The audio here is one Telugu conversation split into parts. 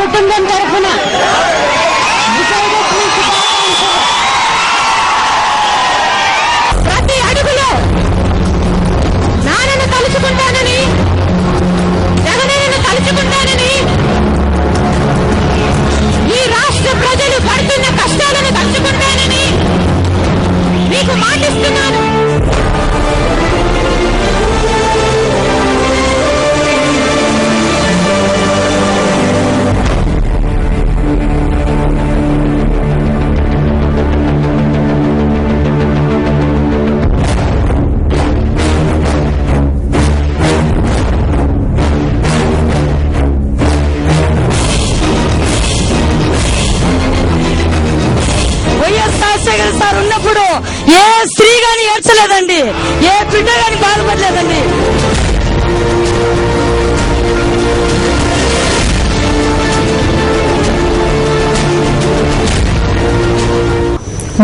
కుటుంబం తరఫున ప్రతి అడుగులో నాన్నను తలుచుకుంటానని, జగనన్నను తలుచుకుంటానని, ఈ రాష్ట్ర ప్రజలు పడుతున్న కష్టాలను తలుచుకుంటానని మీకు మాటిస్తున్నాను. సార్ ఉన్నప్పుడు ఏ స్త్రీ గాని ఏడ్చలేదండి, ఏ బిడ్డ గాని బాధపడలేదండి.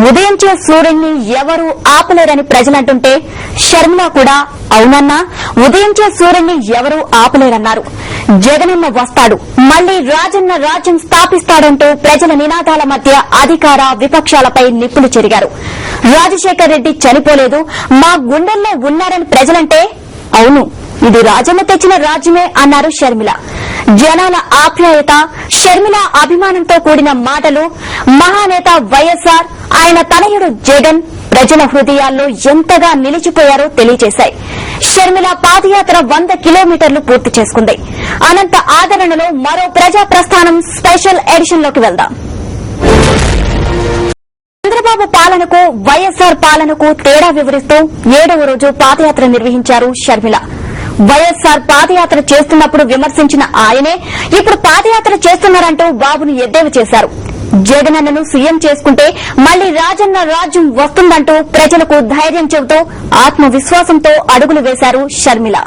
ఉదయించే సూర్యుడిని ఎవరు ఆపలేరని ప్రజలంటుంటే షర్మిల కూడా అవునన్నా ఉదయించే సూర్యుడిని ఎవరు ఆపలేరన్నారు. జగనన్న వస్తాడు, మళ్లీ రాజన్న రాజ్యం స్థాపిస్తాడంటూ ప్రజల నినాదాల మధ్య అధికార విపక్షాలపై నిప్పులు చెరిగారు. రాజశేఖర్ రెడ్డి చనిపోలేదు, మా గుండెల్లో ఉన్నారని ప్రజలంటే అవును ఇది రాజన్న తెచ్చిన రాజ్యమే అన్నారు షర్మిల. జనాల ఆప్యాయత, షర్మిల అభిమానంతో కూడిన మాటలు మహానేత వైఎస్ఆర్, ఆయన తనయుడు జగన్ ప్రజల హృదయాల్లో ఎంతగా నిలిచిపోయారో తెలియజేశాయి. షర్మిల పాదయాత్ర 100 కిలోమీటర్లు పూర్తి చేసుకుంది. అనంత ఆదరణలో మరో ప్రజా ప్రస్థానం స్పెషల్ ఎడిషన్ లోకి వెళ్దాం. చంద్రబాబు పాలనకు వైఎస్ఆర్ పాలనకు తేడా వివరిస్తూ 7వ రోజు పాదయాత్ర నిర్వహించారు షర్మిల. వైఎస్ఆర్ పాదయాత్ర చేస్తున్నప్పుడు విమర్శించిన ఆయనే ఇప్పుడు పాదయాత్ర చేస్తున్నారంటూ బాబును ఎద్దేవా చేశారు. జగనన్నను సీఎం చేసుకుంటే మళ్లీ రాజన్న రాజ్యం వస్తుందంటూ ప్రజలకు ధైర్యం చెబుతూ ఆత్మవిశ్వాసంతో అడుగులు వేశారు షర్మిల.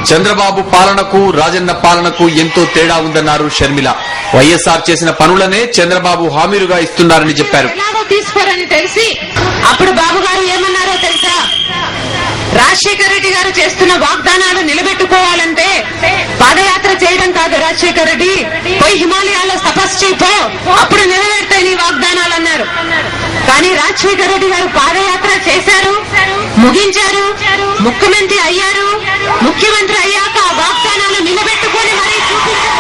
చంద్రబాబు పాలనకు రాజన్న పాలనకు ఎంతో తేడా ఉందన్నారు షర్మిల. వైఎస్ఆర్ చేసిన పనులనే చంద్రబాబు హామీలుగా ఇస్తున్నారని చెప్పారు. తీసుకోరని తెలిసి అప్పుడు బాబు గారు ఏమన్నారో తెలుసా? రాజశేఖర రెడ్డి గారు చేస్తున్న వాగ్దానాలు నిలబెట్టుకోవాలంటే పాదయాత్ర చేయడం కాదు రాజశేఖర రెడ్డి, పోయి హిమాలయాల్లో తపస్సు చేయిపో, అప్పుడు నెరవేరుతాయి నీ వాగ్దానాలు అన్నారు. కానీ రాజశేఖర రెడ్డి గారు పాదయాత్ర చేశారు, ముగించారు, ముఖ్యమంత్రి అయ్యారు. ముఖ్యమంత్రి అయ్యాక ఆ వాగ్దానాలు నిలబెట్టుకుని మరీ చూపించారు.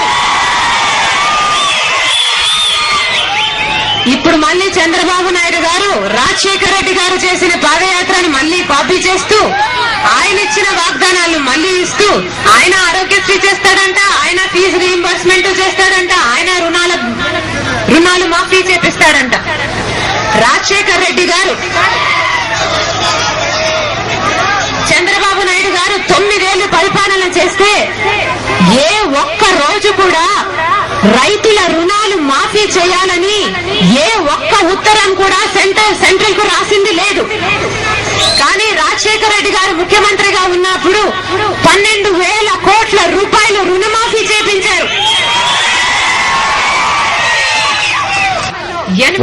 ఇప్పుడు మళ్లీ చంద్రబాబు నాయుడు గారు రాజశేఖర రెడ్డి గారు చేసిన పాదయాత్రను మళ్లీ కాపీ చేస్తూ ఆయన ఇచ్చిన వాగ్దానాలను మళ్లీ ఇస్తూ ఆయన ఆరోగ్యశ్రీ చేస్తాడంట, ఆయన ఫీజు రీయింబర్స్మెంట్ చేస్తాడంట, ఆయన రుణాలు మాఫీ చేపిస్తాడంట. రాజశేఖర రెడ్డి గారు చంద్రబాబు నాయుడు గారు 9 ఏళ్లు పరిపాలన చేస్తే ఏ ఒక్క రోజు కూడా రైతుల రుణాలు మాఫీ చేయాలని ఏ ఒక్క ఉత్తరం కూడా సెంట్రల్ కు రాసింది లేదు. కానీ రాజశేఖర రెడ్డి గారు ముఖ్యమంత్రిగా ఉన్నప్పుడు 12,000 కోట్ల రూపాయలు రుణమాఫీ చేపించారు.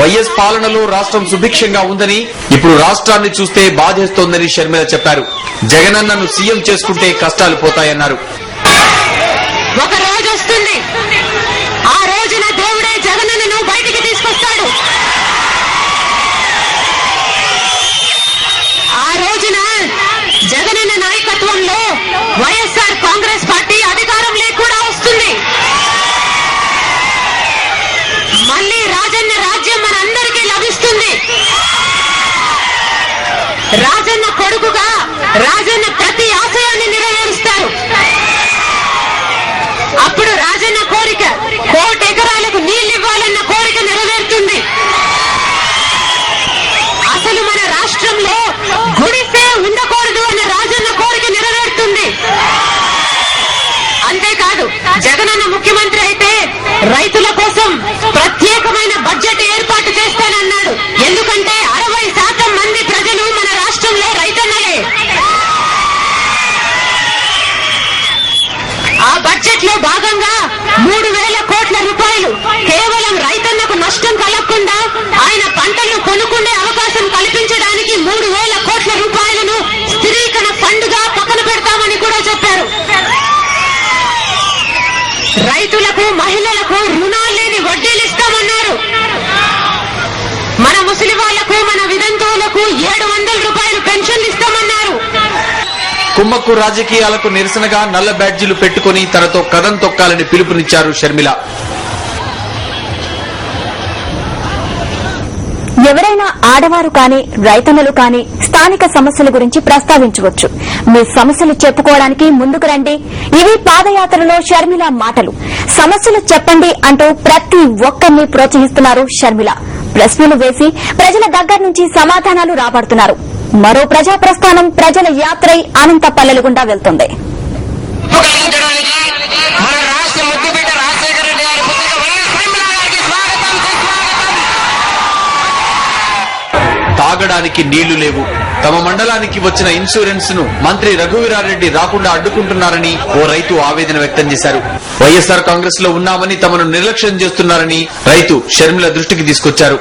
వైఎస్ పాలనలో రాష్ట్రం సుభిక్షంగా ఉందని, ఇప్పుడు రాష్ట్రాన్ని చూస్తే బాధేస్తోందని షర్మిల చెప్పారు. జగనన్నను సీఎం చేసుకుంటే కష్టాలు పోతాయన్నారు. ఒక రోజు వస్తుంది, ఆ రోజున దేవుడే జగనన్నను బయటికి తీసుకొస్తాడు. ఆ రోజున జగనన్న నాయకత్వంలో వైఎస్ఆర్ కాంగ్రెస్ పార్టీ అధికారంలోకి కూడా వస్తుంది. మళ్లీ రాజన్న రాజ్యం మనందరికీ లభిస్తుంది. రాజన్న కొడుకుగా రాజన్న ప్రతి ఆశయాన్ని నెరవేరుస్తారు. అప్పుడు రాజన్న కోరిక 1 కోటి ఎకరాలకు నీళ్లు ఇవ్వాలన్న కోరిక నెరవేరుతుంది. అసలు మన రాష్ట్రంలో గుడిసే ఉండకూడదు అన్న రాజన్న కోరిక నెరవేరుతుంది. అంతేకాదు జగనన్న ముఖ్యమంత్రి అయితే రైతుల కోసం ప్రత్యేకమైన బడ్జెట్ ఏర్పాటు చేస్తానన్నాడు. ఎందుకంటే 60% మంది ప్రజలు మన రాష్ట్రంలో రైతన్నలే. ముసలి వాళ్లకు, మన వితంతువులకు 700 రూపాయలు పెన్షన్ ఇస్తామన్నారు. కుమ్మక్కు రాజకీయాలకు నిరసనగా నల్ల బ్యాడ్జీలు పెట్టుకుని తనతో కదం తొక్కాలని పిలుపునిచ్చారు షర్మిల. ఎవరైనా ఆడవారు కానీ రైతన్నలు కానీ స్థానిక సమస్యల గురించి ప్రస్తావించవచ్చు. మీ సమస్యలు చెప్పుకోవడానికి ముందుకు రండి. ఇవి పాదయాత్రలో షర్మిల మాటలు. సమస్యలు చెప్పండి అంటూ ప్రతి ఒక్కరిని ప్రోత్సహిస్తున్నారు షర్మిల. ప్రశ్నలు వేసి ప్రజల దగ్గర నుంచి సమాధానాలు రాబడుతున్నారు. మరో ప్రజా ప్రస్థానం ప్రజల యాత్రై అనంతపల్లెల గుండా వెళ్తుంది. తాగడానికి నీళ్లు లేవు. తమ మండలానికి వచ్చిన ఇన్సూరెన్స్ ను మంత్రి రఘువీరారెడ్డి రాకుండా అడ్డుకుంటున్నారని ఓ రైతు ఆవేదన వ్యక్తం చేశారు. వైఎస్ఆర్ కాంగ్రెస్ లో ఉన్నామని తమను నిర్లక్ష్యం చేస్తున్నారని రైతు షర్మిల దృష్టికి తీసుకొచ్చారు.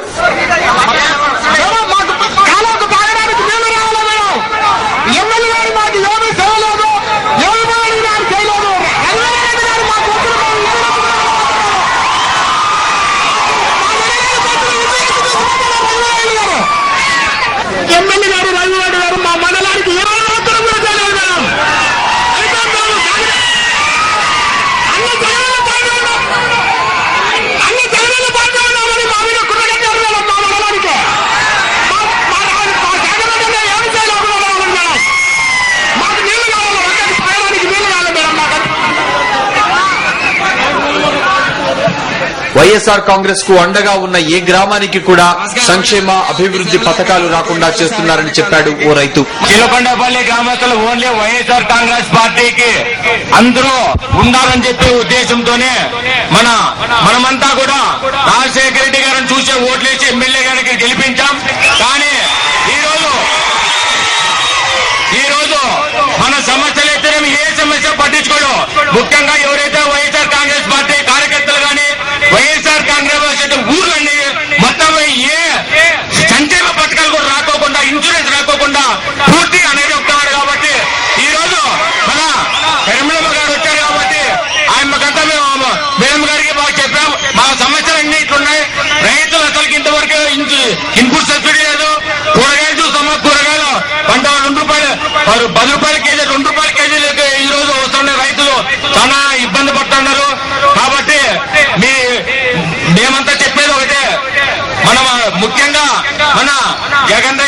వైఎస్ఆర్ కాంగ్రెస్ కు అండగా ఉన్న ఏ గ్రామానికి కూడా సంక్షేమ అభివృద్ధి పథకాలు రాకుండా చేస్తున్నారని చెప్పాడు ఓ రైతు. చిలకొండపల్లి గ్రామస్తులు ఓన్లీ వైఎస్ఆర్ కాంగ్రెస్ పార్టీకి అందరూ ఉండాలని చెప్పే ఉద్దేశంతోనే మనమంతా కూడా రాజశేఖర రెడ్డి గారిని చూసే ఓట్లేసి ఎమ్మెల్యే గారికి గెలిపించాం. కానీ ఈ రోజు మన సమస్యలు అయితే ఏ సమస్య పట్టించుకోడు. ముఖ్యంగా ఎవరైతే వైఎస్ఆర్ కాంగ్రెస్ పార్టీ కార్యకర్తలు కానీ వైఎస్ఆర్ కాంగ్రెస్ ఊర్లన్నీ మొత్తం ఏ సంక్షేమ పథకాలు కూడా రాకోకుండా, ఇన్సూరెన్స్ రాకోకుండా పూర్తి అనేది చెప్తున్నాడు. కాబట్టి ఈ రోజు మన పెరమలమ్మ గారు వచ్చారు కాబట్టి ఆయనకంతా మేము మేడం గారికి బాగా చెప్పాం. మా సమస్యలన్నీ ఇట్లున్నాయి. రైతులు అసలు ఇంతవరకు ఇన్పుట్ సబ్సిడీ లేదు. కూరగాయలు చూస్తామా, కూరగాయలు పంట 2 రూపాయలు 10 రూపాయల కేజీ 2 రూపాయల కేజీలకు ఈ రోజు వస్తున్న రైతులు చాలా ఇబ్బంది పడుతున్నారు. కాబట్టి మేమంతా చెప్పేది ఒకటే, మనం ముఖ్యంగా మన జగన్